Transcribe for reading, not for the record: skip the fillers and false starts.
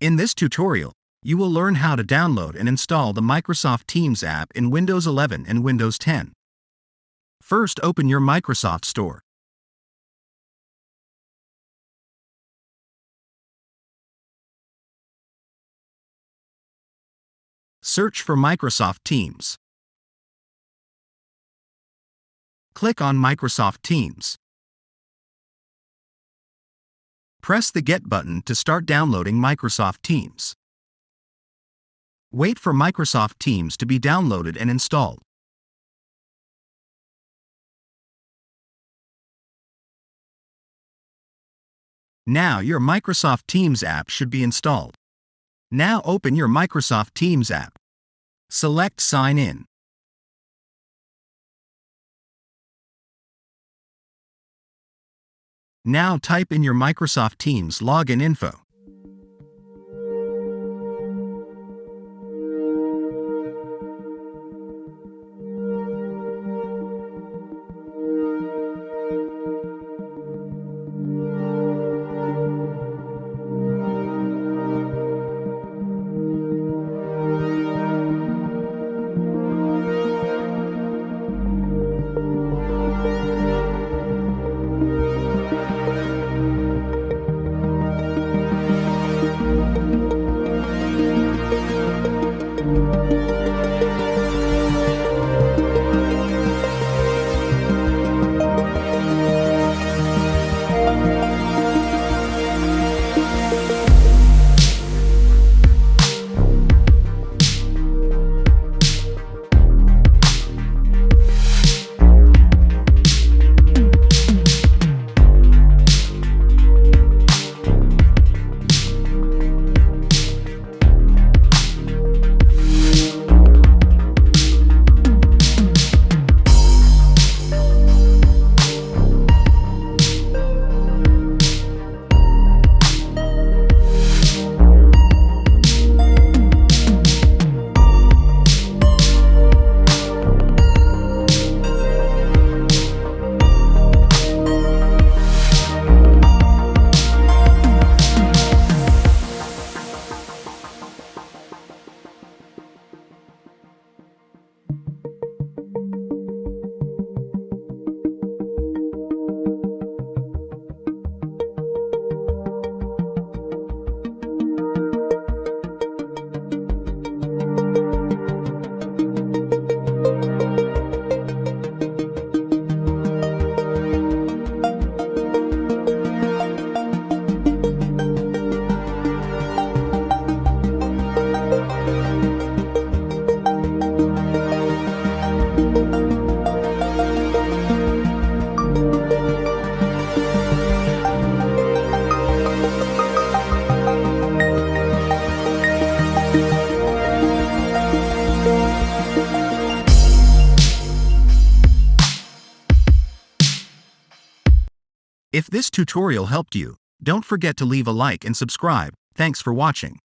In this tutorial, you will learn how to download and install the Microsoft Teams app in Windows 11 and Windows 10. First, open your Microsoft Store. Search for Microsoft Teams. Click on Microsoft Teams. Press the Get button to start downloading Microsoft Teams. Wait for Microsoft Teams to be downloaded and installed. Now your Microsoft Teams app should be installed. Now open your Microsoft Teams app. Select Sign In. Now type in your Microsoft Teams login info. If this tutorial helped you, don't forget to leave a like and subscribe. Thanks for watching.